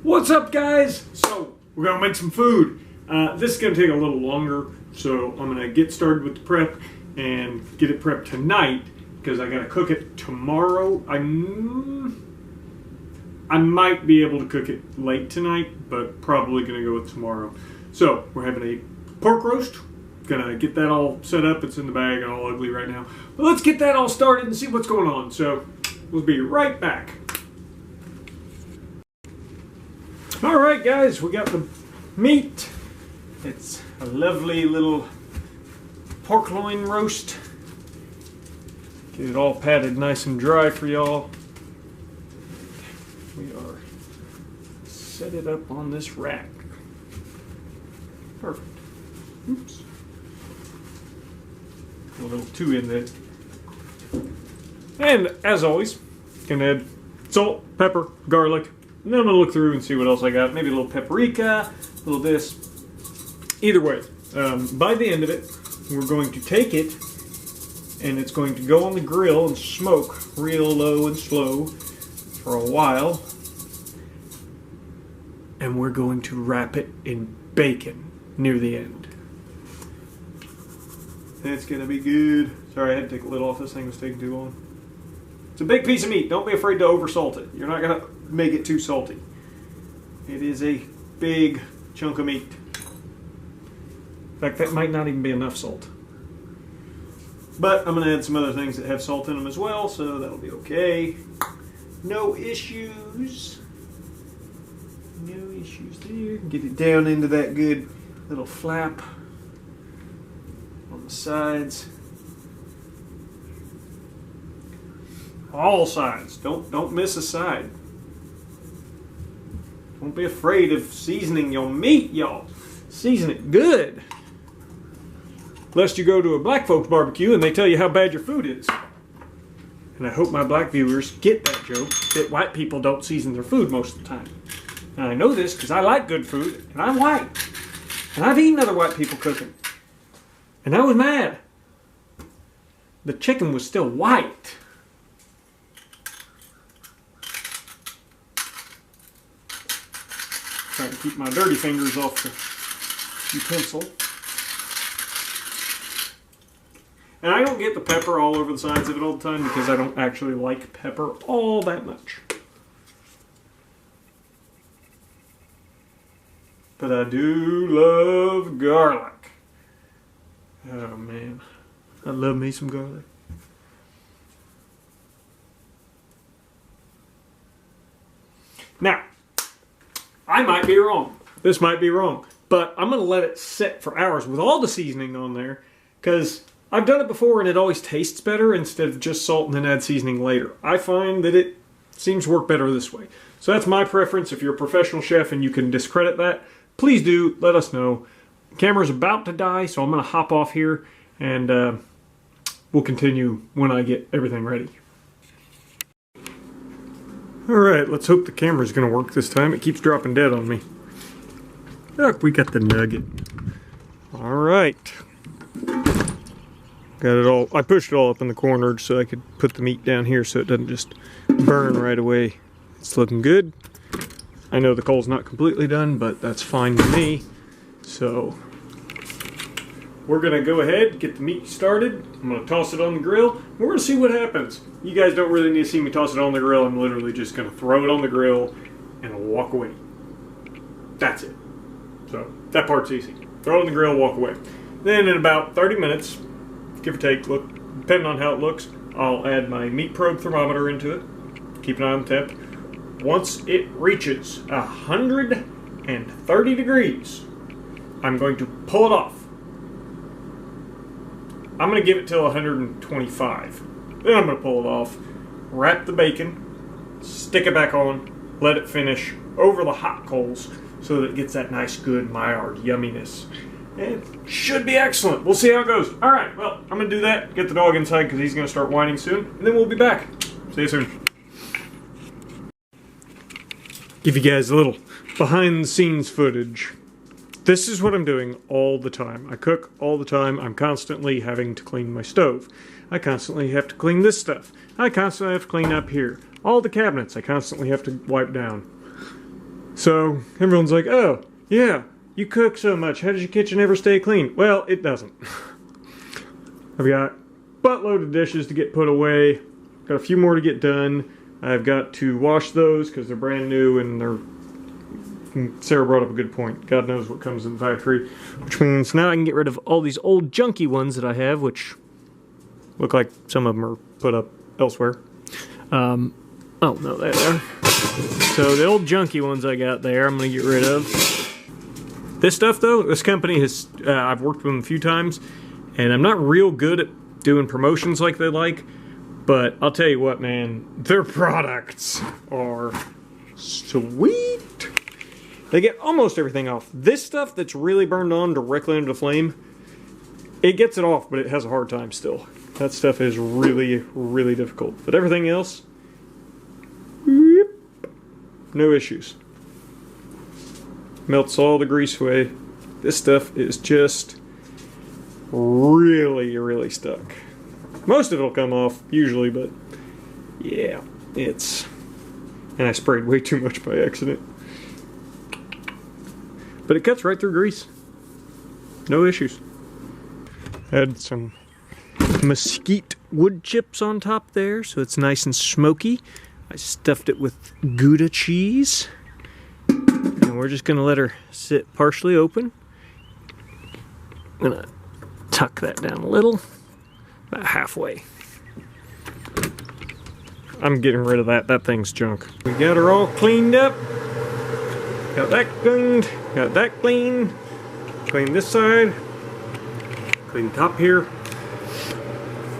What's up, guys? So we're gonna make some food. This is gonna take a little longer, so I'm gonna get started with the prep and get it prepped tonight because I gotta cook it tomorrow. I might be able to cook it late tonight, but probably gonna go with tomorrow. So we're having a pork roast. Gonna get that all set up. It's in the bag and all ugly right now. But let's get that all started and see what's going on. So we'll be right back. All right, guys, we got the meat. It's a lovely little pork loin roast. Get it all patted nice and dry for y'all. We are set it up on this rack. Perfect. Oops. A little too in there. And as always, gonna add salt, pepper, garlic, and then I'm gonna look through and see what else I got. Maybe a little paprika, a little this. Either way, by the end of it, we're going to take it and it's going to go on the grill and smoke real low and slow for a while. And we're going to wrap it in bacon near the end. It's gonna be good. Sorry, I had to take a lid off. This thing was taking too long. It's a big piece of meat. Don't be afraid to oversalt it. You're not gonna make it too salty. It is a big chunk of meat. In fact, that might not even be enough salt. But I'm gonna add some other things that have salt in them as well, so that'll be okay. No issues. No issues there. Get it down into that good little flap on the sides. All sides. Don't miss a side. Don't be afraid of seasoning your meat, y'all. Season it good. Lest you go to a black folks barbecue and they tell you how bad your food is. And I hope my black viewers get that joke, that white people don't season their food most of the time. And I know this because I like good food, and I'm white. And I've eaten other white people cooking. And I was mad. The chicken was still white. Trying to keep my dirty fingers off the utensil. And I don't get the pepper all over the sides of it all the time because I don't actually like pepper all that much. But I do love garlic. Oh man, I love me some garlic. Now, I might be wrong. This might be wrong. But I'm going to let it sit for hours with all the seasoning on there because I've done it before and it always tastes better instead of just salt and then add seasoning later. I find that it seems to work better this way. So that's my preference. If you're a professional chef and you can discredit that, please do let us know. The camera's about to die, so I'm going to hop off here and we'll continue when I get everything ready. Alright, let's hope the camera's going to work this time. It keeps dropping dead on me. Look, we got the nugget. Alright. Got it all. I pushed it all up in the corner so I could put the meat down here so it doesn't just burn right away. It's looking good. I know the coal's not completely done, but that's fine with me. So we're gonna go ahead, get the meat started. I'm gonna toss it on the grill. We're gonna see what happens. You guys don't really need to see me toss it on the grill. I'm literally just gonna throw it on the grill and walk away. That's it. So that part's easy. Throw it on the grill, walk away. Then in about 30 minutes, give or take, look, depending on how it looks, I'll add my meat probe thermometer into it. Keep an eye on the temp. Once it reaches 130 degrees, I'm going to pull it off. I'm going to give it till 125. Then I'm going to pull it off, wrap the bacon, stick it back on, let it finish over the hot coals so that it gets that nice, good Maillard yumminess. And it should be excellent. We'll see how it goes. All right, well, I'm going to do that, get the dog inside because he's going to start whining soon, and then we'll be back. See you soon. Give you guys a little behind the scenes footage. This is what I'm doing all the time. I cook all the time. I'm constantly having to clean my stove. I constantly have to clean this stuff. I constantly have to clean up here. All the cabinets I constantly have to wipe down. So everyone's like, oh, yeah, you cook so much. How does your kitchen ever stay clean? Well, it doesn't. I've got a buttload of dishes to get put away. Got a few more to get done. I've got to wash those because they're brand new and they're... Sarah brought up a good point. God knows what comes in the factory. Which means now I can get rid of all these old junky ones that I have, which look like some of them are put up elsewhere. Oh, no, there they are. So the old junky ones I got there, I'm going to get rid of. This stuff, though, this company has... I've worked with them a few times, and I'm not real good at doing promotions like they like, but I'll tell you what, man, their products are sweet. They get almost everything off. This stuff that's really burned on directly into the flame, it gets it off, but it has a hard time still. That stuff is really, really difficult. But everything else, no issues. Melts all the grease away. This stuff is just really, really stuck. Most of it will come off, usually, but yeah, it's... And I sprayed way too much by accident. But it cuts right through grease. No issues. Add some mesquite wood chips on top there, so it's nice and smoky. I stuffed it with Gouda cheese. And we're just going to let her sit partially open. I'm going to tuck that down a little. About halfway. I'm getting rid of that. That thing's junk. We got her all cleaned up. Got that cleaned. Got that clean. Clean this side. Clean the top here.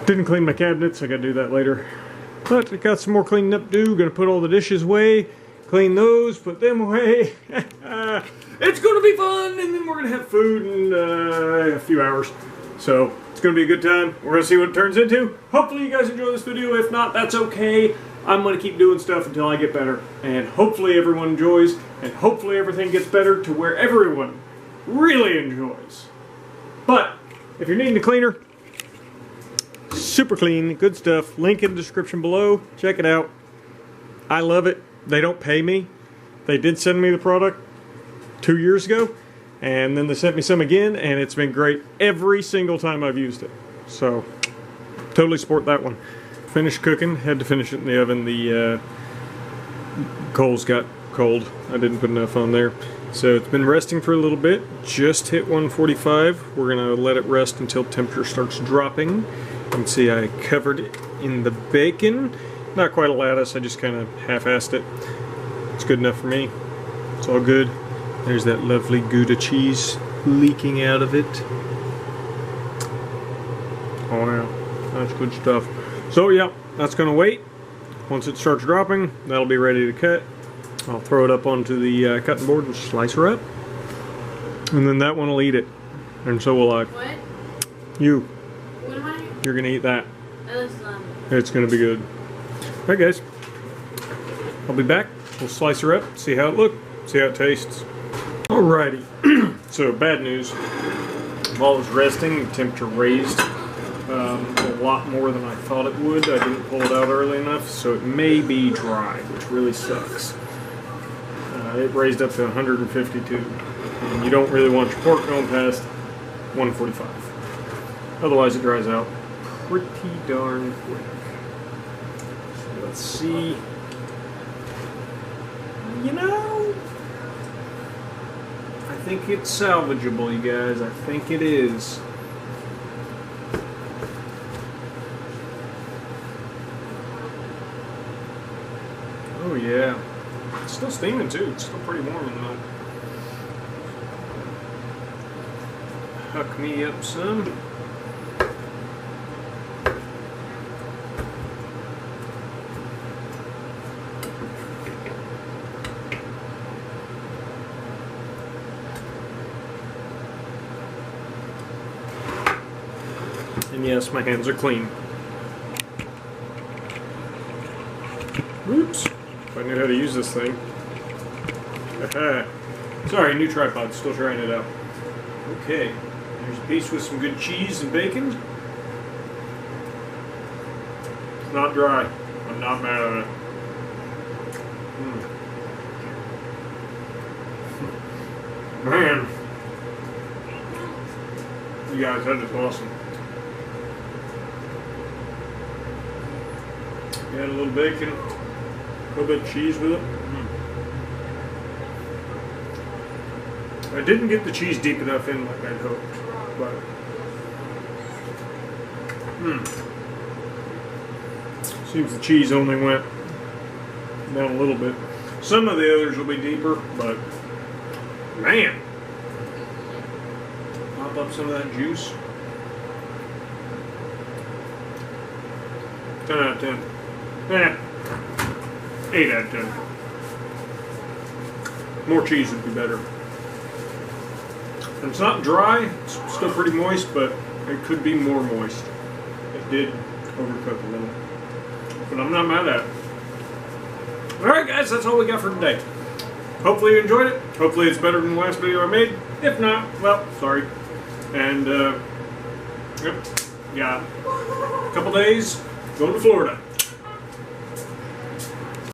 Didn't clean my cabinets. I gotta do that later. But I got some more cleaning up to do. Gonna put all the dishes away. Clean those. Put them away. It's gonna be fun. And then we're gonna have food in a few hours. So it's gonna be a good time. We're gonna see what it turns into. Hopefully you guys enjoy this video. If not, that's okay. I'm gonna keep doing stuff until I get better. And hopefully everyone enjoys. And hopefully everything gets better to where everyone really enjoys. But if you're needing a cleaner, super clean, good stuff. Link in the description below. Check it out. I love it. They don't pay me. They did send me the product 2 years ago. And then they sent me some again, and it's been great every single time I've used it. So, totally support that one. Finished cooking. Had to finish it in the oven. The coals got cold. I didn't put enough on there. So it's been resting for a little bit. Just hit 145. We're going to let it rest until temperature starts dropping. You can see I covered it in the bacon. Not quite a lattice. I just kind of half-assed it. It's good enough for me. It's all good. There's that lovely Gouda cheese leaking out of it. Oh yeah, that's good stuff. So yeah, that's gonna wait. Once it starts dropping, that'll be ready to cut. I'll throw it up onto the cutting board and slice her up. And then that one will eat it. And so will I. What? You. What am I? You're gonna eat that. Listen. It's gonna be good. Alright guys. I'll be back. We'll slice her up, see how it looks, see how it tastes. Alrighty, so bad news. While it was resting, the temperature raised a lot more than I thought it would. I didn't pull it out early enough, so it may be dry, which really sucks. It raised up to 152, and you don't really want your pork going past 145. Otherwise it dries out pretty darn quick. So let's see. You know, I think it's salvageable, you guys. I think it is. Oh yeah. It's still steaming too. It's still pretty warm in the middle. Huck me up some. And yes, my hands are clean. Oops. If I knew how to use this thing. Sorry, new tripod. Still trying it out. Okay. There's a piece with some good cheese and bacon. It's not dry. I'm not mad at it. Man. You guys, that is awesome. Add a little bacon, a little bit of cheese with it. I didn't get the cheese deep enough in like I'd hoped, but seems the cheese only went down a little bit. Some of the others will be deeper, but man, pop up some of that juice. 10 out of 10. 8 out of 10. More cheese would be better. And it's not dry, it's still pretty moist, but it could be more moist. It did overcook a little. But I'm not mad at it. Alright guys, that's all we got for today. Hopefully you enjoyed it. Hopefully it's better than the last video I made. If not, well, sorry. And, yep, got a couple days going to Florida.